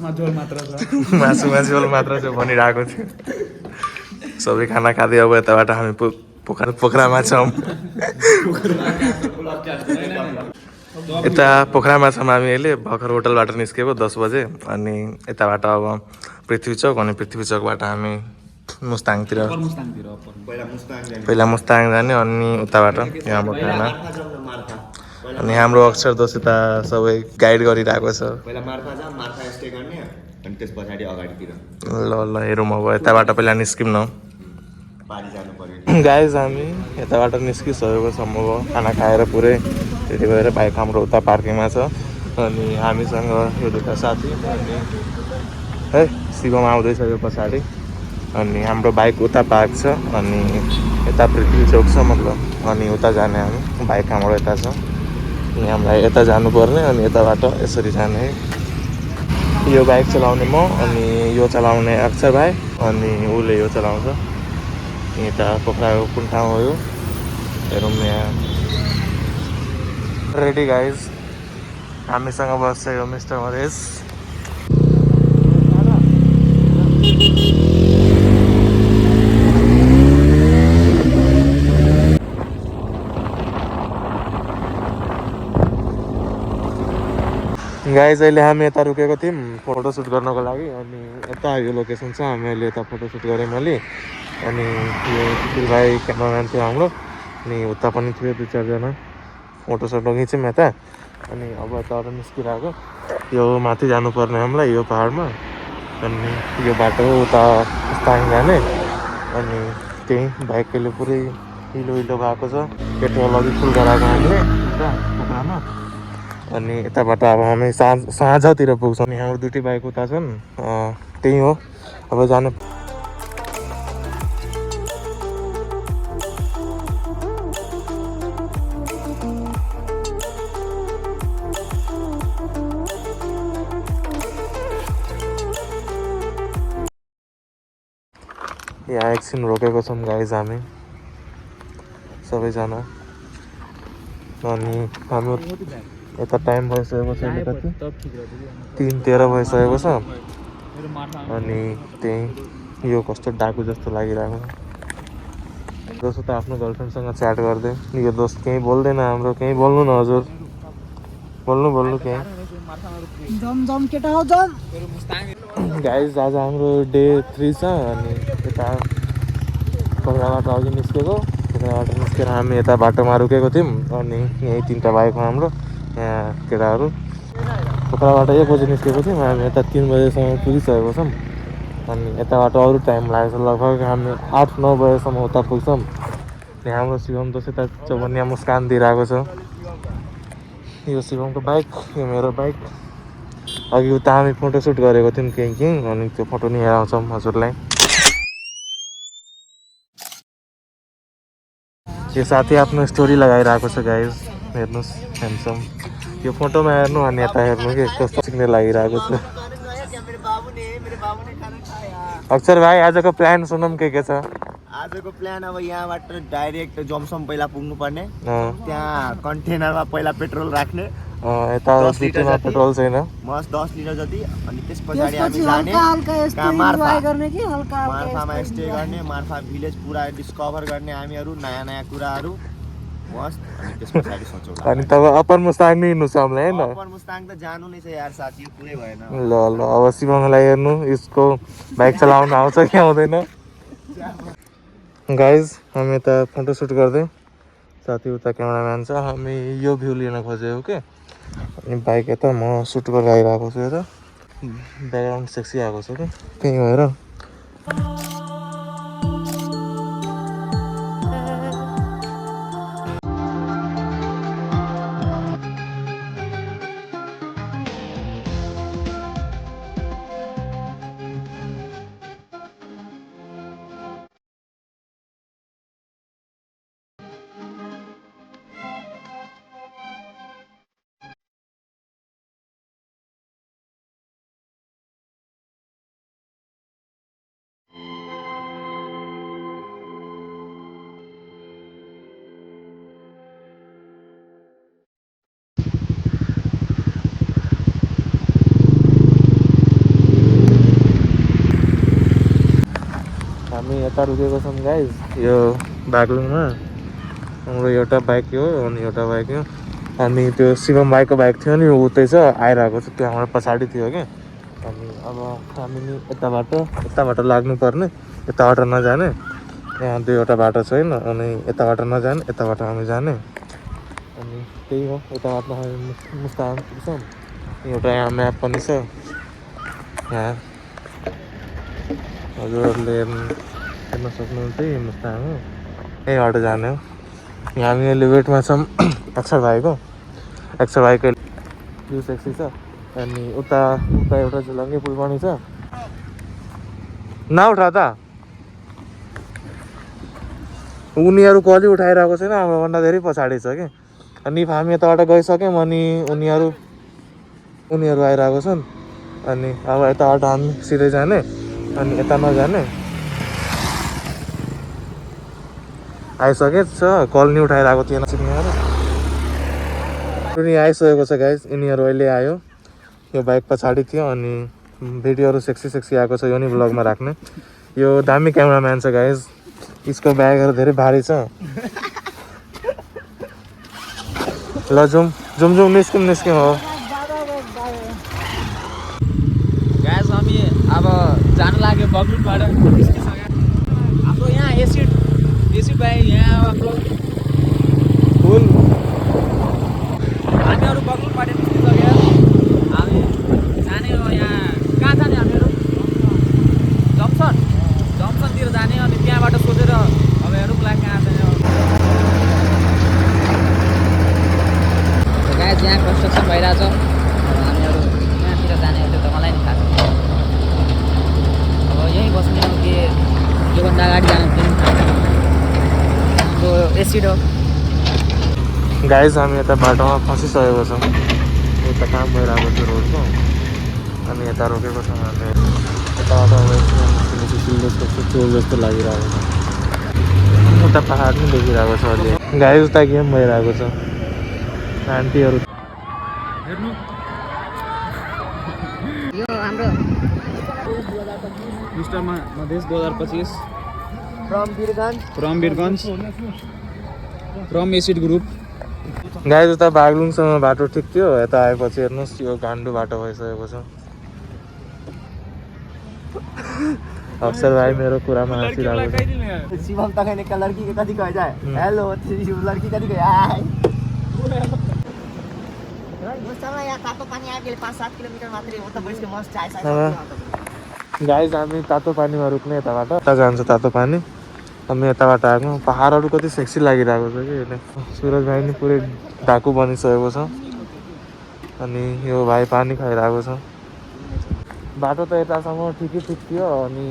मासुमा झोल मात्र छ भनिरहेको थियो सबै खाना खाँदै अब यताबाट हामी पोखरामा छौँ यता पोखरामा छौँ हामी अहिले भर्खर होटलबाट निस्केको 10 बजे अनि यताबाट अब पृथ्वी चौक अनि पृथ्वी चौकबाट हामी मुस्ताङतिर पहिला मुस्ताङ जाने अनि उताबाट यहाँ बखाना अनि हाम्रो अक्षर दोष यता सबै गाइड गरिरहेको छ पहिला मार्फा जा मार्फा स्टे गर्ने अनि त्यस पछाडि अगाडितिर ल ल हेरौँ अब यताबाट पहिला निस्किम न गाइज हामी यताबाट निस्किसकेको छौँ अब खाना खाएर पुरै त्यति भएर बाइक हाम्रो उता पार्किङमा छ अनि हामीसँग यो दुईटा साथी अनि है शिवम आउँदैछ यो पछाडि अनि हाम्रो बाइक उता पार्क छ अनि यता पृथ्वी चौक छ मतलब अनि उता जाने हामी बाइक हाम्रो यता छ अनि हामीलाई यता जानुपर्ने अनि यताबाट यसरी जाने यो बाइक चलाउने म अनि यो चलाउने अक्षर भाइ अनि उसले यो चलाउँछ यता पोखराको कुन ठाउँ हो यो हेरौँ यहाँ रेडी गाइज हामीसँग बस्छ यो मिस्टर मधेस गाइज अहिले हामी यता रुकेको थियौँ फोटोसुट गर्नको लागि अनि यता यो लोकेसन छ हामी अहिले यता फोटोसुट गऱ्यौँ मैले अनि यो सुशील भाइ क्यामराम्यान थियो हाम्रो अनि उता पनि थियो 2-4 जना फोटोसोटो खिच्यौँ यता अनि अब यताबाट निस्किरहेको यो माथि जानुपर्ने हामीलाई यो पाहाडमा अनि यो बाटो उता मुस्ताङ जाने अनि त्यही बाइकले पुरै हिलो भएको छ पेट्रोल अघि फुल गराएको हामीले उता पोखरामा अनि यताबाट अब हामी साँझतिर पुग्छौँ अनि हाम्रो दुइटै बाइक उता छन् त्यही हो अब जानु यहाँ एकछिन रोकेको छौँ गाइज हामी सबैजना अनि हाम्रो यता टाइम भइसकेको छ कति 3:13 भइसकेको छ अनि त्यही यो कस्तो डाकु जस्तो लागिरहेको छ दोस्त त आफ्नो गर्लफ्रेन्डसँग च्याट गर्दै यो दोस्त केही बोल्दैन हाम्रो केही बोल्नु न हजुर बोल्नु केही गाइज आज हाम्रो डे 3 छ अनि यता पोखराबाट अघि निस्केको पोखराबाट निस्केर हामी यता बाटोमा रुकेको थियौँ अनि यहीँ 3टा बाइक हो हाम्रो यहाँ केटाहरू पोखराबाट 1 बजी निस्केको थियौँ हामी यता 3 बजेसम्म पुगिसकेको छौँ अनि यताबाट अरू टाइम लागेको छ लगभग हामी 8-9 बजेसम्म उता पुग्छौँ अनि हाम्रो शिवम दोस्त यता चौबन्या मुस्कान दिइरहेको छ यो शिवमको बाइक यो मेरो बाइक अघि उता हामी फोटोसुट गरेको थियौँ केही अनि त्यो फोटो नि हेर आउँछौँ हजुरलाई यो साथी आफ्नो स्टोरी लगाइरहेको छ गाइज हेर्नुहोस् ह्यान्डसम यो फोटोमा हेर्नु अनि यता हेर्नु कि कस्तो सिक्ने लागिरहेको छ अक्षर भाइ आजको प्लान सुनौँ के छ आजको प्लान अब यहाँबाट डाइरेक्ट जमसम पहिला पुग्नु पर्ने त्यहाँ कन्टेनरमा पहिला पेट्रोल राख्ने यता सिटीमा पेट्रोल छैन बस 10 लिटर जति अनि त्यस पछाडि हामी जाने मार्फामा स्टे गर्ने मार्फा भिलेज पुरा डिस्कभर गर्ने हामीहरू नयाँ कुराहरू बस अनि त्यस पछाडि सोचौँला अनि तब अप्पर मुस्ताङ नै हिँड्नु छ हामीलाई हैन अप्पर मुस्ताङ त जानु नै छ यार साथी पुरै भएन ल अब शिवमलाई हेर्नु यसको बाइक चलाउन आउँछ कि आउँदैन गाइज हामी यता फोटोसुट गर्दै साथी उता क्यामेराम्यान छ हामी यो भ्यू लिन खोजेको के अनि बाइक यता म सुट गरेर आइरहेको छु यता ब्याकग्राउन्ड सेक्सी आएको छ कि त्यही भएर हामी यता रुकेको छौँ गाइज यो बागलुङमा हाम्रो एउटा बाइक हो अनि एउटा बाइक हो अनि त्यो शिवम भाइको बाइक थियो नि ऊ त्यही छ आइरहेको छ त्यो हाम्रो पछाडि थियो क्या अनि अब हामी नि यताबाट लाग्नुपर्ने यताबाट नजाने यहाँ दुईवटा बाटो छैन अनि यताबाट नजाने यताबाट हामी जाने अनि त्यही हो यताबाट हामी मुस्ताङ पुग्छौँ एउटा यहाँ म्याप पनि छ यहाँ हजुरहरूले हेर्न सक्नुहुन्छ मुस्ताङ हो यहीँबाट जाने हो यहाँ हामी अहिले वेटमा छौँ अक्षर भाइको भ्यू सेक्सी छ अनि उता एउटा झुलङ्गे पुल पनि छ नउठा त उनीहरू कहिले उठाइरहेको छैन हामीभन्दा धेरै पछाडि छ कि अनि हामी यताबाट गइसक्यौँ अनि उनीहरू आइरहेको छन् अनि अब यताबाट हामी सिधै जाने अनि यता नजाने आइसकेछ कल नि उठाइरहेको थिएन यिनीहरू आइसकेको छ गाइज यिनीहरू अहिले आयो यो बाइक पछाडि थियो अनि भिडियोहरू सेक्सी आएको छ यो नि ब्लगमा राख्ने यो दामी क्यामेराम्यान छ गाइज यसको ब्यागहरू धेरै भारी छ ल जाउँ निस्क्यौँ हो गाइस हामी अब जान लाग्यो बगलुङबाट निस्किसक्यो हाम्रो यहाँ एसिड भाइ यहाँ हाम्रो फुल हामीहरू बगलुङबाट निस्किसक्यो हामी जाने हो यहाँ कहाँ जाने हामीहरू जम्सनतिर जाने अनि त्यहाँबाट सोधेर अब हेरौँला कहाँ जाने हो गाइस यहाँ कन्स्ट्रक्सन भइरहेछ हामीहरू यहाँतिर जाने हो त्यो त मलाई नि थाहा छ अब यहीँ बस्ने हो कि योभन्दा अगाडि जानु पनि थाहा छैन हाम्रो एसिड हो गाइज हामी यता बाटोमा फसिसकेको छौँ यता काम भइरहेको थियो रोडको अनि यता रोकेको छौँ हामी यताबाट चोल जस्तो लागिरहेको छ उता पहाड पनि देखिरहेको छ अहिले गाइज उता गेम भइरहेको छ आन्टीहरू हेर्नु यो हाम्रो mister Madhes 2025 from acid group guys उता बागलुङसम्म बाटो ठिक थियो यता आएपछि हेर्नुहोस् यो गान्डु बाटो भइसकेको छ अक्षर भाइ मेरो कुरामा हाँसिरहेको छ शिवम तकने का लड़की के कथी कह जाए हेलो लड़की कथी कह गाइज हामी तातो पानीमा रुक्ने यताबाट यता जान्छ तातो पानी हामी यताबाट आएको पहाडहरू कति सेक्सी लागिरहेको छ कि अहिले सुरज भाइ नि पुरै डाकु बनिसकेको छ अनि यो भाइ पानी खाइरहेको छ बाटो त यतासम्म ठिक थियो अनि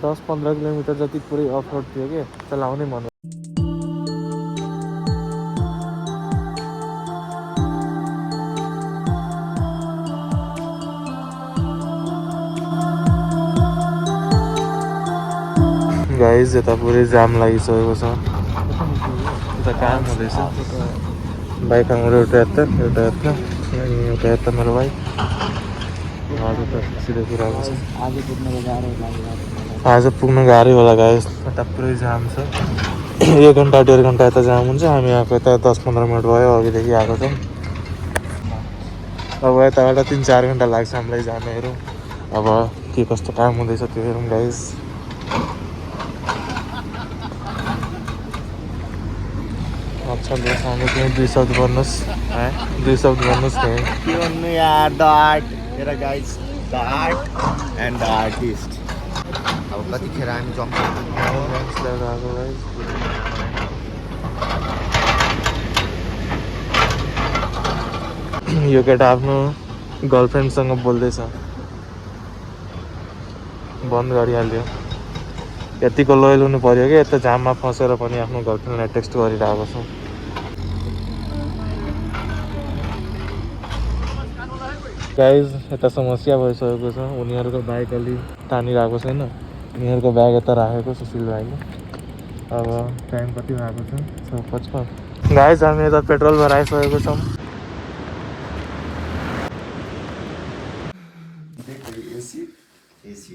10-15 किलोमिटर जति पुरै अफ रोड थियो कि चलाउनै मन गाइज यता पुरै जाम लागिसकेको छ यता काम हुँदैछ बाइक हाम्रो एउटा यता अनि एउटा यता मेरो बाइक सिधै कुराको छ आज पुग्न गाह्रै होला गाइज यता पुरै जाम छ 1 घन्टा 1.5 घन्टा यता जाम हुन्छ हामी आएको यता 10-15 मिनट भयो अघिदेखि आएको छौँ अब यताबाट 3-4 घन्टा लाग्छ हामीलाई जानेहरू अब के कस्तो काम हुँदैछ त्यो हेरौँ गाइज अच्छा दोस्त हामी त्यहीँ 2 शब्द भन्नुहोस् त्यहीँ के भन्नु यार द आर्ट हेर guys the art and the artist अब कतिखेर हामी यो केटा आफ्नो गर्लफ्रेन्डसँग बोल्दैछ बन्द गरिहाल्यो यतिको लोयल हुनु पर्यो कि यता जाममा फसेर पनि आफ्नो गर्लफ्रेन्डलाई टेक्स्ट गरिरहेको छ गाइज यता समस्या भइसकेको छ उनीहरूको बाइक अलि तानिरहेको छैन उनीहरूको ब्याग यता राखेको सुशील भाइले अब टाइम कति भएको छ 6:55 गाइज हामी यता पेट्रोल भराइसकेको छौँ एसी